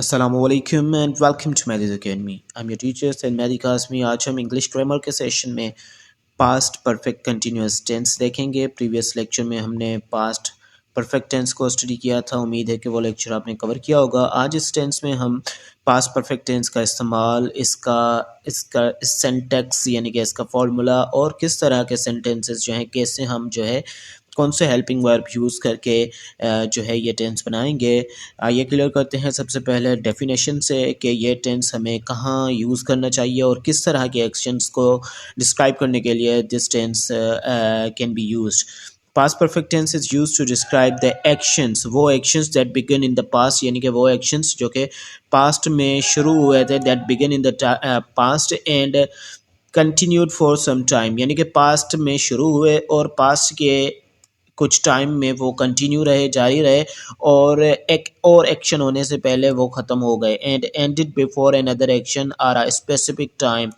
Assalamualaikum and welcome to Madhy's Academy. I'm your teacher Said Madhy Kasmi. आज हम English grammar के session में past perfect continuous tense देखेंगे। Previous lecture में हमने पास्ट परफेक्ट टेंस को स्टडी किया था। उम्मीद है कि वो लेक्चर आपने कवर किया होगा। आज इस टेंस में हम पास्ट परफेक्ट टेंस का इस्तेमाल, इसका इसका सेंटेक्स यानी कि इसका फॉर्मूला और किस तरह के सेंटेंसेस जो हैं कैसे हम जो है कौन से हेल्पिंग वर्ब यूज़ करके जो है ये टेंस बनाएंगे। ये क्लियर करते हैं सबसे पहले डेफिनेशन से कि ये टेंस हमें कहाँ यूज़ करना चाहिए और किस तरह के एक्शंस को डिस्क्राइब करने के लिए this tense can be used. Past perfect tense is use to describe the actions, वो actions that begin in the past, यानी कि वो एक्शंस जो कि पास्ट में शुरू हुए थे, that begin in the past and continued for some time, यानी कि पास्ट में शुरू हुए और पास्ट के कुछ टाइम में वो कंटिन्यू रहे, जारी रहे और एक और एक्शन होने से पहले वो ख़त्म हो गए। And ended before another action or a specific time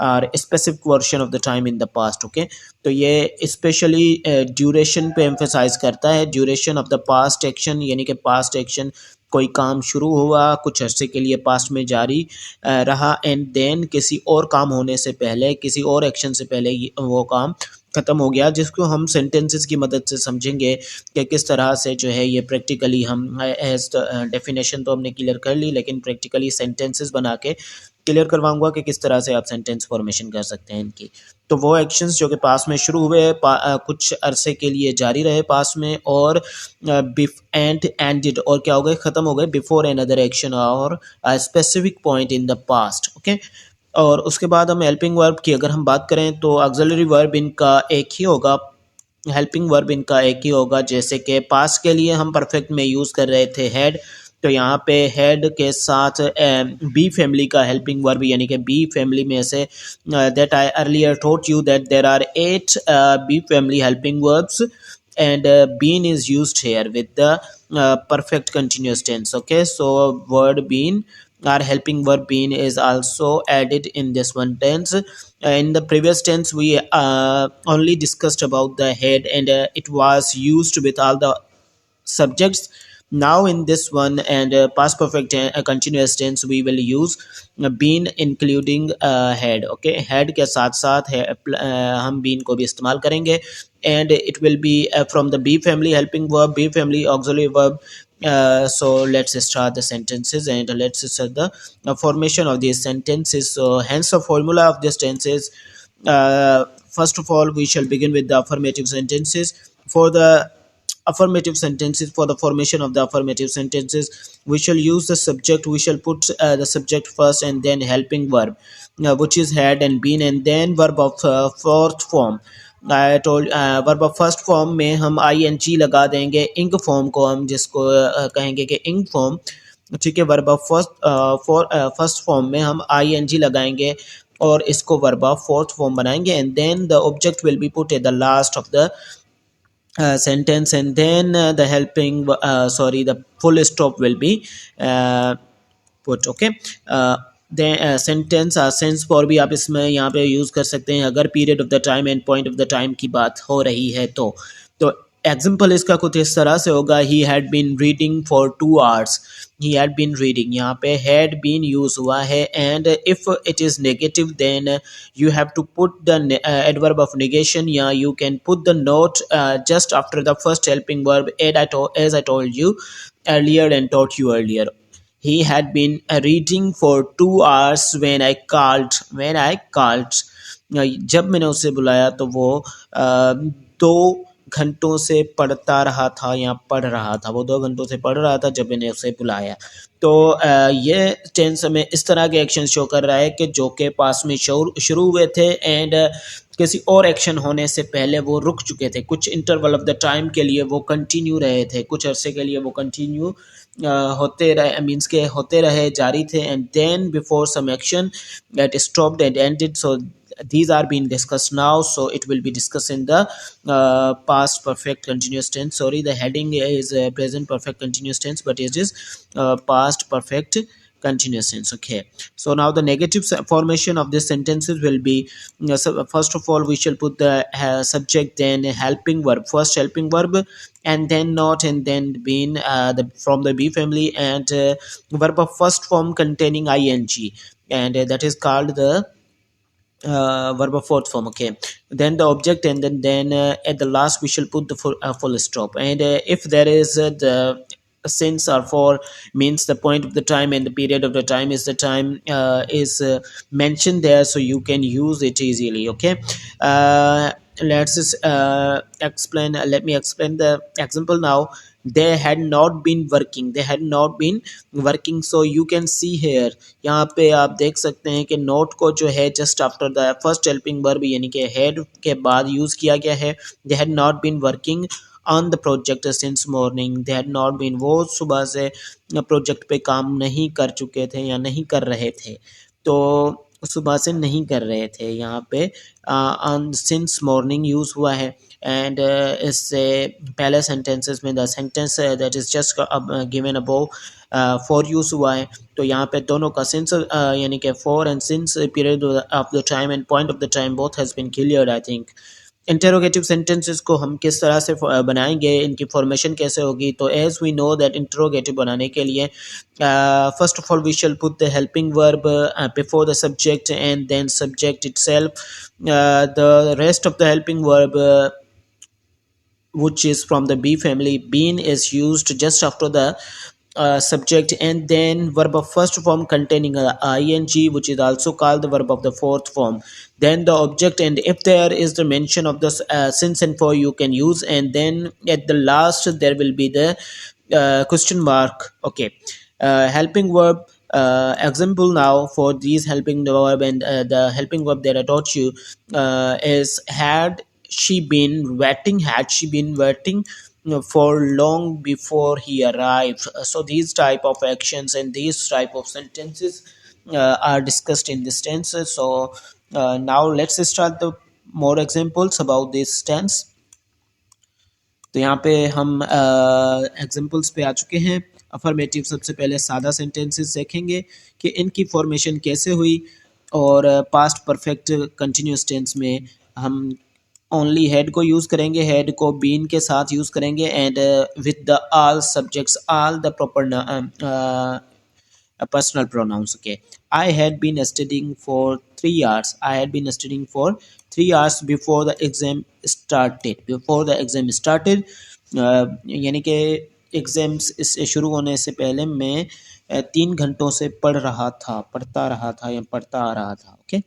or specific version of the time in the past. Okay, तो ये स्पेशली ड्यूरेशन पे एम्फेसाइज करता है, duration of the past action, यानी कि पास्ट एक्शन कोई काम शुरू हुआ, कुछ अर्से के लिए पास्ट में जारी रहा एंड देन किसी और काम होने से पहले, किसी और एक्शन से पहले वो काम ख़त्म हो गया, जिसको हम सेंटेंसेस की मदद से समझेंगे कि किस तरह से जो है ये प्रैक्टिकली हम एज डेफिनेशन तो हमने क्लियर कर ली, लेकिन प्रैक्टिकली सेंटेंसेस बना के क्लियर करवाऊंगा कि किस तरह से आप सेंटेंस फॉर्मेशन कर सकते हैं इनकी। तो वो एक्शंस जो कि पास में शुरू हुए, कुछ अरसे के लिए जारी रहे पास में और एंडेड और क्या हो गए, ख़त्म हो गए बिफोर अनदर एक्शन और specific point in the past. Okay, और उसके बाद हम हेल्पिंग वर्ब की अगर हम बात करें तो ऑक्सिलरी वर्ब इनका एक ही होगा, हेल्पिंग वर्ब इनका एक ही होगा। जैसे कि पास्ट के लिए हम परफेक्ट में यूज़ कर रहे थे हेड, तो यहाँ पे हेड के साथ बी फैमिली का हेल्पिंग वर्ब, यानी कि बी फैमिली में से that I earlier taught you that there are 8 be family helping verbs and been is used here with the perfect continuous tense. Okay, so word been or helping verb been is also added in this one tense. In the previous tense we only discussed about the head and it was used with all the subjects. Now in this one and past perfect continuous tense we will use been including head. Okay, head के साथ साथ है हम been को भी इस्तेमाल करेंगे and it will be from the be family helping verb, be family auxiliary verb. So let's start the sentences and let's start the formation of these sentences. So hence the formula of these tenses, first of all we shall begin with the affirmative sentences. For the affirmative sentences, for the formation of the affirmative sentences we shall use the subject, we shall put the subject first and then helping verb which is had and been and then verb of fourth form. I told verb of first form में हम I N G लगा देंगे, इंग form को हम जिसको कहेंगे कि इंग फॉर्म, ठीक है। वर्ब ऑफ फर्स्ट फॉर्म में हम आई एन जी लगाएंगे और इसको वर्ब ऑफ फोर्थ फॉर्म बनाएंगे and then the object will be put at the last of the sentence and then the helping the full stop will be put. Okay, sentence sense for भी आप इसमें यहाँ पे use कर सकते हैं अगर period of the time and point of the time की बात हो रही है तो एग्जाम्पल इसका कुछ इस तरह से होगा, he had been reading for 2 hours, he had been reading, यहाँ पे हैड बीन यूज हुआ है and if it is negative then you have to put the adverb of negation या you can put the not just after the first helping verb as I told you earlier and taught you earlier. He had been reading for 2 hours when I called. जब मैंने उसे बुलाया तो वो 2 घंटों से पढ़ता रहा था या पढ़ रहा था, वो 2 घंटों से पढ़ रहा था जब मैंने उसे बुलाया। तो ये टेंस हमें इस तरह के एक्शन शो कर रहा है कि जो के पास में शुरू हुए थे एंड किसी और एक्शन होने से पहले वो रुक चुके थे, कुछ इंटरवल ऑफ द टाइम के लिए वो कंटिन्यू रहे थे, कुछ अरसे के लिए वो कंटिन्यू होते रहे, मीन्स के होते रहे, जारी थे and then before some action that stopped and ended. So these are being discussed now, so it will be discussed in the past perfect continuous tense. Sorry, the heading is present perfect continuous tense, but it is past perfect continuous tense. Okay, so now the negative formation of these sentences will be, so first of all we shall put the subject, then a helping verb, first helping verb, and then not, and then been, from the be family, and verb of first form containing ing, and that is called the verb of fourth form. Okay, then the object, and then at the last we shall put the full stop. And if there is the since or for means the point of the time, and the period of the time is the time is mentioned there, so you can use it easily. Okay, let's just explain, let me explain the example now. They had not been working, they had not been working, so you can see here, यहाँ पे आप देख सकते हैं कि note को जो है just after the first helping verb यानी कि हेड के बाद यूज किया गया है. They had not been working on the project since morning, they had not been, वो सुबह से प्रोजेक्ट पे काम नहीं कर चुके थे या नहीं कर रहे थे, तो सुबह से नहीं कर रहे थे. यहाँ पे सिंस मॉर्निंग यूज हुआ है. एंड इससे पहले सेंटेंसेस में the sentence that is just given above for use हुआ है. तो यहाँ पे दोनों का सिंस यानी कि for and since period of the time and point of the time both has been cleared. I think interrogative sentences को हम किस तरह से बनाएंगे, इनकी फॉर्मेशन कैसे होगी, तो as we know that interrogative बनाने के लिए first of all we shall put the helping verb before the subject and then subject itself. The rest of the helping verb which is from the be family, been is used just after the subject, and then verb of first form containing a ing, which is also called the verb of the fourth form, then the object, and if there is the mention of the since and for you can use, and then at the last there will be the question mark. Okay, helping verb example now for these helping verb, and the helping verb that I taught you is had she been waiting for long before he arrived. So these type of actions and these type of sentences are discussed in this tense. So now let's start the more examples about this tense. तो यहाँ पे हम examples पे आ चुके हैं. Affirmative सबसे पहले सादा सेंटेंसेस देखेंगे कि इनकी फॉर्मेशन कैसे हुई, और पास्ट परफेक्ट कंटिन्यूस टेंस में हम ओनली हेड को यूज़ करेंगे, हेड को बीन के साथ यूज़ करेंगे, and with the all subjects, all the proper personal pronouns. Okay, I had been studying for 3 hours. I had been studying for 3 hours before the exam started. Before the exam started, यानी कि exams इस शुरू होने से पहले मैं 3 घंटों से पढ़ता रहा था या पढ़ता आ रहा था. Okay,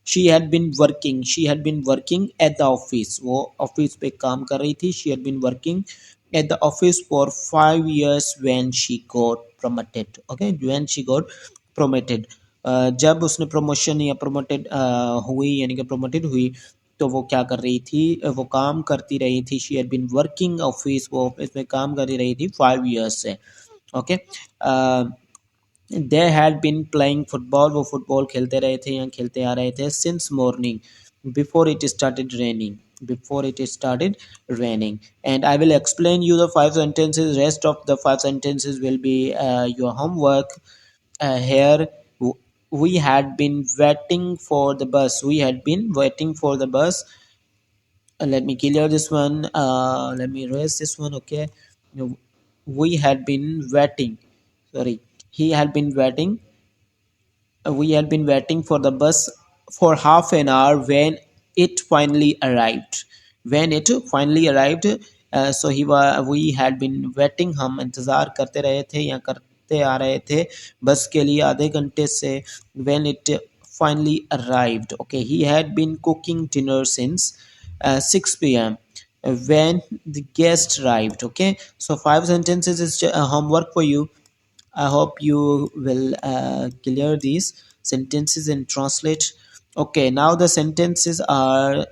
she had been working at the office, वो ऑफिस पे काम कर रही थी. She had been working at the office for 5 years when she got promoted. Okay, when she got promoted, जब उसने प्रमोशन या प्रोमोटेड हुई यानी कि प्रोमोटेड हुई, तो वो क्या कर रही थी, वो काम करती रही थी. She had been working office, वो ऑफिस में काम कर रही थी 5 years से. Okay, they had been playing football, वो फुटबॉल खेलते रहे थे या खेलते आ रहे थे. Since morning, before it started raining, before it started raining. And I will explain you the 5 sentences. Rest of the 5 sentences will be your homework. Here we had been waiting for the bus, we had been waiting for the bus. Let me clear this one, let me erase this one. Okay, we had been waiting, sorry, he had been waiting, we had been waiting for the bus for half an hour when it finally arrived. When it finally arrived, so we had been waiting, हम इंतज़ार करते रहे थे या करते आ रहे थे बस के लिए आधे घंटे से. when it finally arrived. Okay, he had been cooking dinner since 6 p.m. when the guest arrived. Okay, so 5 sentences is homework for you. I hope you will clear these sentences and translate. Okay, now the sentences are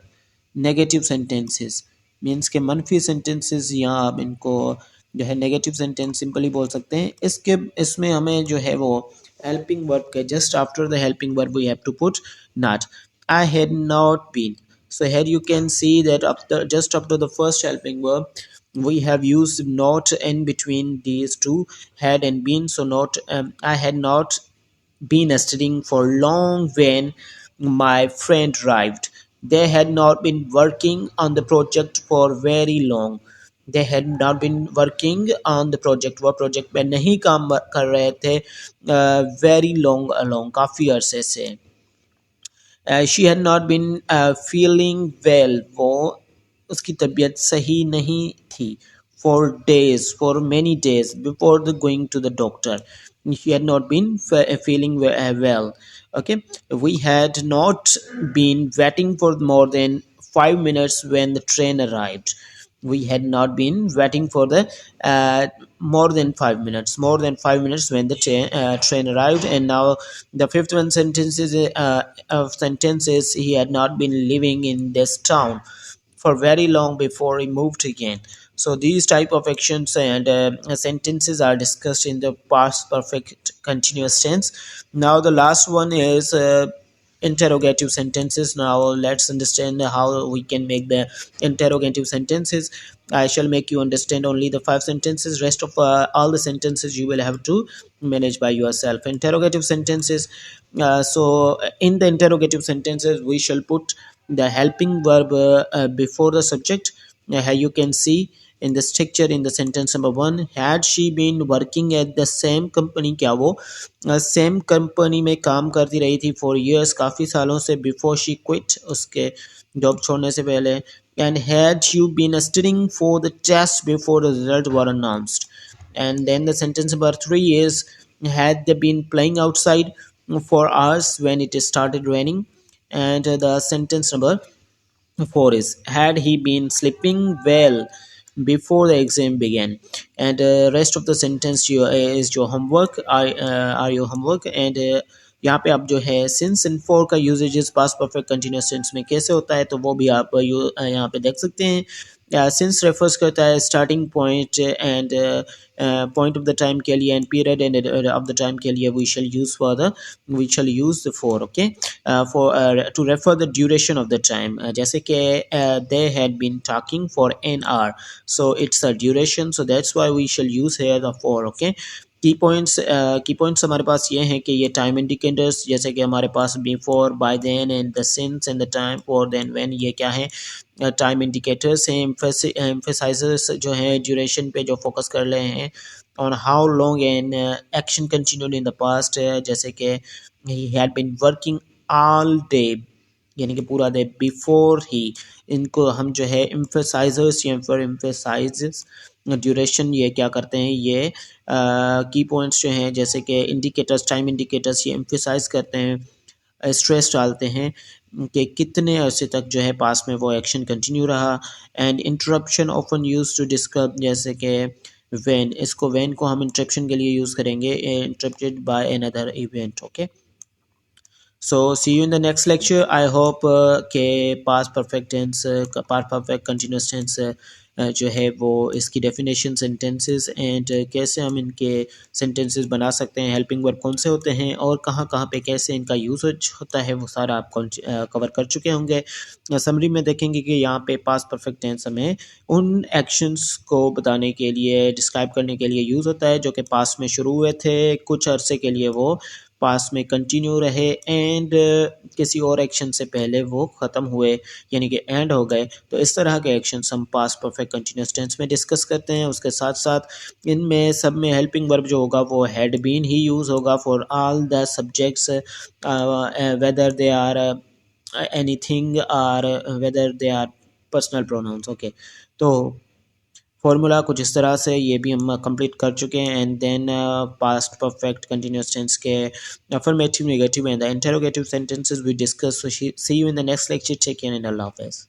negative sentences. Means के मनफी sentences, या आप इनको जो है negative sentence simply बोल सकते हैं. इसमें हमें जो है वो हेल्पिंग वर्ब के just after the helping verb we have to put not. I had not been. So here you can see that just after the first helping verb, we have used not in between these two, had and been. So not, I had not been studying for long when my friend arrived. They had not been working on the project for very long. They had not been working on the project, वो project पे नहीं काम कर रहे थे very long काफ़ी अरसे से. She had not been feeling well. वो उसकी तबीयत सही नहीं थी for days, for many days before the going to the doctor. She had not been feeling well. Okay, we had not been waiting for more than 5 minutes when the train arrived. We had not been waiting for the more than 5 minutes when the train arrived. And now the fifth one sentence is of sentence is he had not been living in this town for very long before he moved again. So these type of actions and sentences are discussed in the past perfect continuous tense. Now the last one is interrogative sentences. Now let's understand how we can make the interrogative sentences. I shall make you understand only the five sentences. Rest of all the sentences you will have to manage by yourself. Interrogative sentences. So in the interrogative sentences we shall put the helping verb before the subject. Here you can see in the structure in the sentence number one, had she been working at the same company, क्या वो same company में काम करती रही थी for years, काफ़ी सालों से, बिफोर शी क्विट, उसके जॉब छोड़ने से पहले. And had you been studying for the test before the result were announced. And then the sentence number three is, had they been playing outside for hours when it started raining. And the sentence number four is, had he been sleeping well before the exam began. And rest of the sentence is your homework, are your homework. And यहाँ पे आप जो है since and for का usages past perfect continuous tense में कैसे होता है, तो वो भी आप यहाँ पे देख सकते हैं. सिंस रेफर्स करता है starting point end point of the time के लिए, and period end of the time के लिए we shall use the for. Okay, for to refer the duration of the time. जैसे कि they had been talking for an hour, so it's a duration, so that's why we shall use here the for. Okay, की points हमारे पास ये हैं कि ये time indicators, जैसे कि हमारे पास before, by then and the since and the time, for, then, when, ये क्या है, टाइम इंडिकेटर्स हैं. एम्फेसाइजर्स जो हैं ड्यूरेशन पे जो फोकस कर रहे हैं. On how long an action continued in the past, जैसे कि he had been working all day, यानी कि पूरा डे, बिफोर ही, इनको हम जो है एम्फेसाइजर्स या फिर एम्फेसाइजेस ड्यूरेशन ये क्या करते हैं, ये की पॉइंट्स जो हैं जैसे कि इंडिकेटर्स, टाइम इंडिकेटर्स, ये एम्फेसाइज करते हैं, स्ट्रेस डालते हैं कि कितने अरसे तक जो है पास में वो एक्शन कंटिन्यू रहा. And interruption often use to describe, जैसे कि व्हेन, इसको व्हेन को हम इंटरप्शन के लिए यूज़ करेंगे, interrupted by another event. Okay, so see you in the next lecture. I hope के past perfect tense, past perfect continuous tense जो है वो इसकी डेफिनेशन सेंटेंसेस एंड कैसे हम इनके सेंटेंसेस बना सकते हैं, हेल्पिंग वर्ब कौन से होते हैं और कहाँ कहाँ पे कैसे इनका यूजेज होता है, वो सारा आप कवर कर चुके होंगे. समरी में देखेंगे कि यहाँ पे पास्ट परफेक्ट टेंस हमें उन एक्शंस को बताने के लिए, डिस्क्राइब करने के लिए यूज़ होता है जो कि पास्ट में शुरू हुए थे, कुछ अरसे के लिए वो पास में कंटिन्यू रहे एंड किसी और एक्शन से पहले वो ख़त्म हुए, यानी कि एंड हो गए. तो इस तरह के एक्शन हम पास्ट परफेक्ट कंटिन्यूस टेंस में डिस्कस करते हैं. उसके साथ साथ इनमें सब में हेल्पिंग वर्ब जो होगा वो हैड बीन ही यूज़ होगा for all the subjects, whether they are anything और whether they are personal pronouns. Okay, तो फॉर्मूला कुछ इस तरह से ये भी हम कंप्लीट कर चुके हैं. And then past perfect continuous tense के affirmative, negative and the interrogative sentences we discuss. See you in the next lecture. Take care and अल्लाह हाफिज़.